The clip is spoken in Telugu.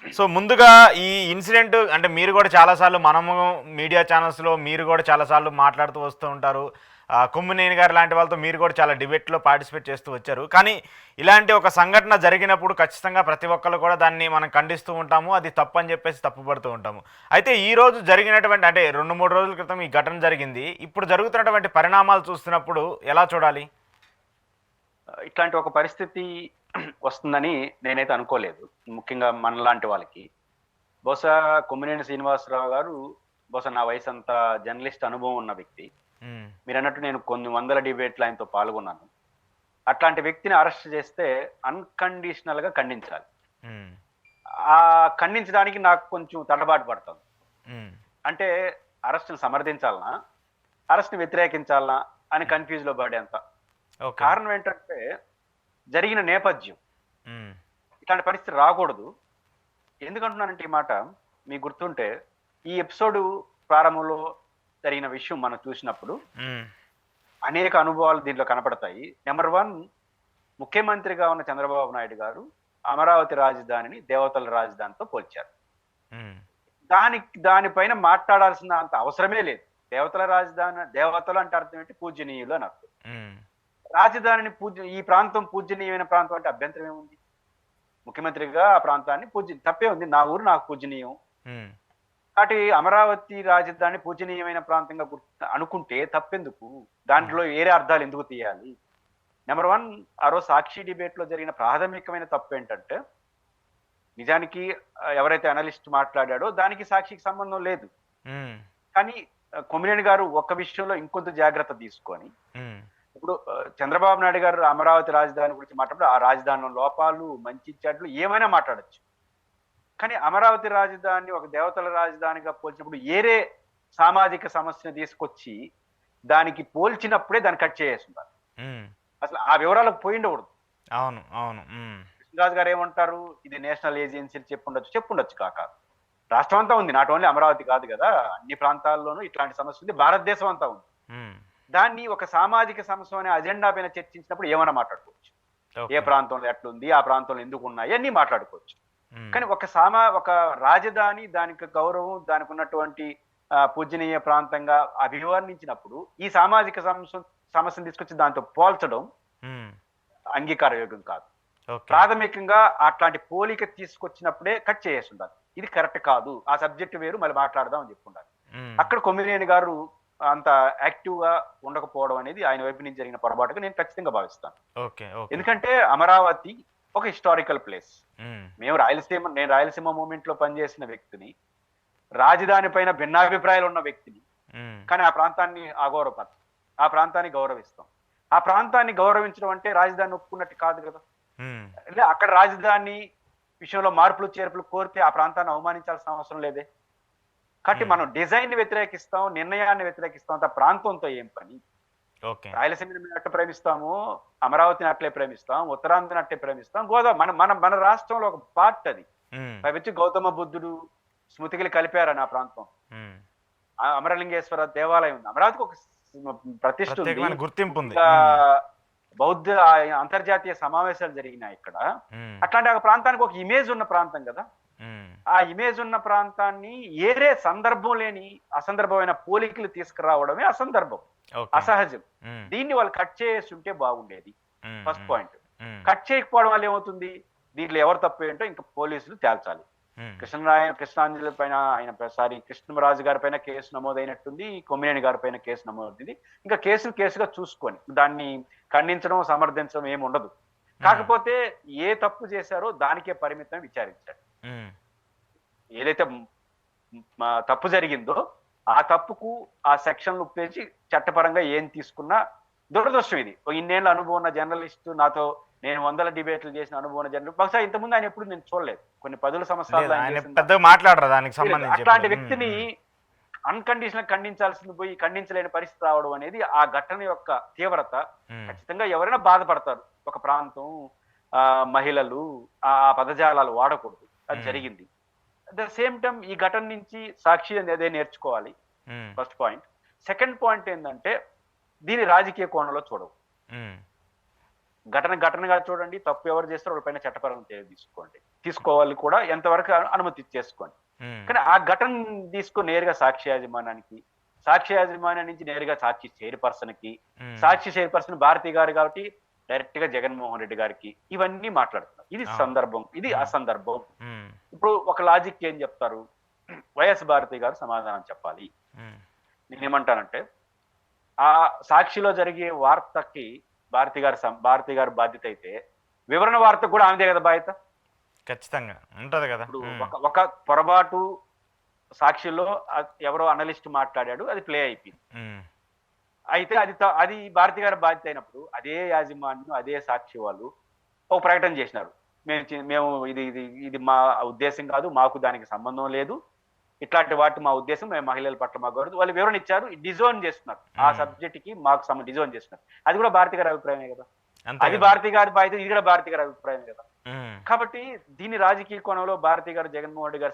సో ముందుగా ఈ ఇన్సిడెంట్ అంటే మీరు కూడా చాలాసార్లు మనము మీడియా ఛానల్స్లో మీరు కూడా చాలాసార్లు మాట్లాడుతూ వస్తూ ఉంటారు. కొమ్మినేని గారు లాంటి వాళ్ళతో మీరు కూడా చాలా డిబేట్లో పార్టిసిపేట్ చేస్తూ వచ్చారు. కానీ ఇలాంటి ఒక సంఘటన జరిగినప్పుడు ఖచ్చితంగా ప్రతి ఒక్కరు కూడా దాన్ని మనం ఖండిస్తూ ఉంటాము. అది తప్పు అని చెప్పేసి తప్పుపడుతూ ఉంటాము. అయితే ఈ రోజు జరిగినటువంటి అంటే 2-3 రోజుల క్రితం ఈ ఘటన జరిగింది. ఇప్పుడు జరుగుతున్నటువంటి పరిణామాలు చూస్తున్నప్పుడు ఎలా చూడాలి? ఇట్లాంటి ఒక పరిస్థితి వస్తుందని నేనైతే అనుకోలేదు. ముఖ్యంగా మనలాంటి వాళ్ళకి. బహుశా కొమ్మినేని శ్రీనివాసరావు గారు బహుశా నా వయసంత జర్నలిస్ట్ అనుభవం ఉన్న వ్యక్తి. మీరన్నట్టు నేను కొన్ని వందల డిబేట్లు ఆయనతో పాల్గొన్నాను. అట్లాంటి వ్యక్తిని అరెస్ట్ చేస్తే అన్కండిషనల్ గా ఖండించాలి. ఆ ఖండించడానికి నాకు కొంచెం తడబాటు పడుతుంది. అంటే అరెస్ట్ని సమర్థించాలనా, అరెస్ట్ని వ్యతిరేకించాలనా అని కన్ఫ్యూజ్ లో పడేంత. కారణం ఏంటంటే జరిగిన నేపథ్యం ఇట్లాంటి పరిస్థితి రాకూడదు. ఎందుకంటున్నానంటే ఈ మాట మీకు గుర్తుంటే ఈ ఎపిసోడ్ ప్రారంభంలో జరిగిన విషయం మనం చూసినప్పుడు అనేక అనుభవాలు దీంట్లో కనపడతాయి. నెంబర్ 1, ముఖ్యమంత్రిగా ఉన్న చంద్రబాబు నాయుడు గారు అమరావతి రాజధానిని దేవతల రాజధానితో పోల్చారు. దానిపైన మాట్లాడాల్సిన అంత అవసరమే లేదు. దేవతల రాజధాని, దేవతలు అంటే అర్థం ఏంటి? పూజనీయులు అని అర్థం. రాజధానిని ఈ ప్రాంతం పూజనీయమైన ప్రాంతం అంటే అభ్యంతరం ఏముంది? ముఖ్యమంత్రిగా ఆ ప్రాంతాన్ని తప్పే ఉంది. నా ఊరు నాకు పూజనీయం. కాబట్టి అమరావతి రాజధాని పూజనీయమైన ప్రాంతంగా అనుకుంటే తప్పెందుకు? దాంట్లో వేరే అర్థాలు ఎందుకు తీయాలి? నెంబర్ 1, ఆ రోజు సాక్షి డిబేట్ లో జరిగిన ప్రాథమికమైన తప్పు ఏంటంటే నిజానికి ఎవరైతే అనలిస్ట్ మాట్లాడాడో దానికి సాక్షికి సంబంధం లేదు. కానీ కొమ్మినేని గారు ఒక్క విషయంలో ఇంకొంత జాగ్రత్త తీసుకొని ఇప్పుడు చంద్రబాబు నాయుడు గారు అమరావతి రాజధాని గురించి మాట్లాడు, ఆ రాజధానిలో లోపాలు, మంచి చెడ్లు ఏమైనా మాట్లాడచ్చు. కానీ అమరావతి రాజధాని ఒక దేవతల రాజధానిగా పోల్చినప్పుడు ఏరే సామాజిక సమస్యను తీసుకొచ్చి దానికి పోల్చినప్పుడే దాన్ని కట్ చేసేస్తున్నారు. అసలు ఆ వివరాలకు పోయిండకూడదు. అవును అవును. కృష్ణరాజు గారు ఏమంటారు? ఇది నేషనల్ ఏజెన్సీ చెప్పుండొచ్చు కాక రాష్ట్రం అంతా ఉంది, నాట్ ఓన్లీ అమరావతి కాదు కదా, అన్ని ప్రాంతాల్లోనూ ఇట్లాంటి సమస్య ఉంది, భారతదేశం అంతా ఉంది. దాన్ని ఒక సామాజిక సమస్య అనే అజెండా పైన చర్చించినప్పుడు ఏమైనా మాట్లాడుకోవచ్చు. ఏ ప్రాంతంలో ఎట్లుంది, ఆ ప్రాంతంలో ఎందుకు ఉన్నాయి అన్ని మాట్లాడుకోవచ్చు. కానీ ఒక రాజధాని, దానికి గౌరవం, దానికి ఉన్నటువంటి పూజనీయ ప్రాంతంగా అభివర్ణించినప్పుడు ఈ సామాజిక సమస్యను తీసుకొచ్చి దాంతో పోల్చడం అంగీకార యోగ్యం కాదు. ప్రాథమికంగా అట్లాంటి పోలిక తీసుకొచ్చినప్పుడే కట్ చేస్తుండాలి. ఇది కరెక్ట్ కాదు, ఆ సబ్జెక్ట్ వేరు, మళ్ళీ మాట్లాడదాం అని చెప్పుకుంటారు. అక్కడ కొమ్మినేని గారు అంత యాక్టివ్ గా ఉండకపోవడం అనేది ఆయన వైపు నుంచి జరిగిన పొరపాటుగా నేను ఖచ్చితంగా భావిస్తాను. ఎందుకంటే అమరావతి ఒక హిస్టారికల్ ప్లేస్. నేను రాయలసీమ మూమెంట్ లో పనిచేసిన వ్యక్తిని, రాజధాని పైన భిన్నాభిప్రాయాలు ఉన్న వ్యక్తిని, కానీ ఆ ప్రాంతాన్ని ఆ ప్రాంతాన్ని గౌరవిస్తాం. ఆ ప్రాంతాన్ని గౌరవించడం అంటే రాజధాని ఒప్పుకున్నట్టు కాదు కదా. అక్కడ రాజధాని విషయంలో మార్పులు చేర్పులు కోరితే ఆ ప్రాంతాన్ని అవమానించాల్సిన అవసరం లేదే. కాబట్టి మనం డిజైన్ ని వ్యతిరేకిస్తాం, నిర్ణయాన్ని వ్యతిరేకిస్తాం, అంత ప్రాంతంతో ఏం పని? రాయలసీమని అట్లా ప్రేమిస్తాము, అమరావతిని అట్లే ప్రేమిస్తాం, ఉత్తరాంధ్రని అట్లే ప్రేమిస్తాం, గోదావరి మన రాష్ట్రంలో ఒక పార్ట్ అది. పైవచ్చి గౌతమ బుద్ధుడు స్మృతికి కలిపారని ఆ ప్రాంతం. అమరలింగేశ్వర దేవాలయం ఉంది, అమరావతికి ఒక ప్రతిష్ఠ ఉంది, గుర్తింపు ఉంది. బౌద్ధ అంతర్జాతీయ సమావేశాలు జరిగినాయి ఇక్కడ. అట్లాంటి ఒక ప్రాంతానికి ఒక ఇమేజ్ ఉన్న ప్రాంతం కదా. ఆ ఇమేజ్ ఉన్న ప్రాంతాన్ని ఏరే సందర్భం లేని అసందర్భమైన పోలికలు తీసుకురావడమే అసందర్భం, అసహజం. దీన్ని వాళ్ళు కట్ చేసి ఉంటే బాగుండేది. First point. కట్ చేయకపోవడం వల్ల ఏమవుతుంది? దీంట్లో ఎవరు తప్పు ఏంటో ఇంకా పోలీసులు తేల్చాలి. కృష్ణాంజలి పైన కృష్ణరాజు గారి పైన కేసు నమోదైనట్టుంది, కొమ్మినేని గారి పైన కేసు నమోదైంది. ఇంకా కేసుగా చూసుకొని దాన్ని ఖండించడం, సమర్థించడం ఏమి ఉండదు. కాకపోతే ఏ తప్పు చేశారో దానికే పరిమితం విచారించాడు. ఏదైతే తప్పు జరిగిందో ఆ తప్పుకు ఆ సెక్షన్లు ఉపయోగించి చట్టపరంగా ఏం తీసుకున్నా దురదృష్టం. ఇది ఇన్నేళ్ళ అనుభవం ఉన్న జర్నలిస్ట్, నాతో నేను 100 డిబేట్లు చేసిన అనుభవం ఉన్న జర్నలిస్ట్, బహుశా ఇంతకుముందు ఆయన ఎప్పుడు నేను చూడలేదు. కొన్ని 10 సంవత్సరాలు అట్లాంటి వ్యక్తిని అన్కండిషనల్ ఖండించాల్సింది పోయి ఖండించలేని పరిస్థితి రావడం అనేది ఆ ఘటన యొక్క తీవ్రత. ఖచ్చితంగా ఎవరైనా బాధపడతారు. ఒక ప్రాంతం, మహిళలు ఆ పదజాలాలు వాడకూడదు, అది జరిగింది. అట్ ద సేమ్ టైం ఈ ఘటన నుంచి సాక్షి అదే నేర్చుకోవాలి, ఫస్ట్ పాయింట్. సెకండ్ పాయింట్ ఏంటంటే దీని రాజకీయ కోణంలో చూడవు. ఘటనగా చూడండి, తప్పు ఎవరు చేస్తారో వాళ్ళ పైన చట్టపరంగా తీసుకోండి. తీసుకోవాలి కూడా ఎంతవరకు అనుమతి చేసుకోండి. ఉమ్, కానీ ఆ ఘటన తీసుకుని నేరుగా సాక్షి యాజమాన్యానికి, సాక్షి యాజమాన్యం నుంచి నేరుగా సాక్షి చైర్పర్సన్ కి, ఉమ్, సాక్షి చైర్పర్సన్ భారతి గారు కాబట్టి డైరెక్ట్ గా జగన్మోహన్ రెడ్డి గారికి ఇవన్నీ మాట్లాడుతున్నారు. ఇది సందర్భం, ఇది అసందర్భం. ఉమ్, ఇప్పుడు ఒక లాజిక్ ఏం చెప్తారు, వైఎస్ భారతి గారు సమాధానం చెప్పాలి. ఉమ్, నేనేమంటానంటే ఆ సాక్షిలో జరిగే వార్తకి భారతి గారు బాధ్యత అయితే వివరణ వార్తకు కూడా ఆమెదే కదా బాధ్యత. ఖచ్చితంగా ఉంటది కదా. ఇప్పుడు ఉమ్, ఒక పొరపాటు సాక్షిలో ఎవరో అనలిస్ట్ మాట్లాడాడు, అది ప్లే అయిపోయింది. ఉమ్, అయితే అది భారతి గారి బాధ్యత అయినప్పుడు అదే యాజమాన్యం, అదే సాక్షి వాళ్ళు ఒక ప్రకటన చేసినారు. మేము ఇది ఇది ఇది మా ఉద్దేశం కాదు, మాకు దానికి సంబంధం లేదు, ఇట్లాంటి వాటి మా ఉద్దేశం, మేము మహిళల పట్ల మా గౌరవం, వాళ్ళు వివరణ ఇచ్చారు, డిజోన్ చేస్తున్నారు ఆ సబ్జెక్ట్ కి మాకు డిజోన్ చేస్తున్నారు. అది కూడా భారతి గారి అభిప్రాయమే కదా, అంతే అది కదా. భారతి గారి బాధ్యత, ఇది కూడా భారతి గారి అభిప్రాయం కదా. ఉమ్. కాబట్టి దీని రాజకీయ కోణంలో భారతి గారు జగన్మోహన్ రెడ్డి గారు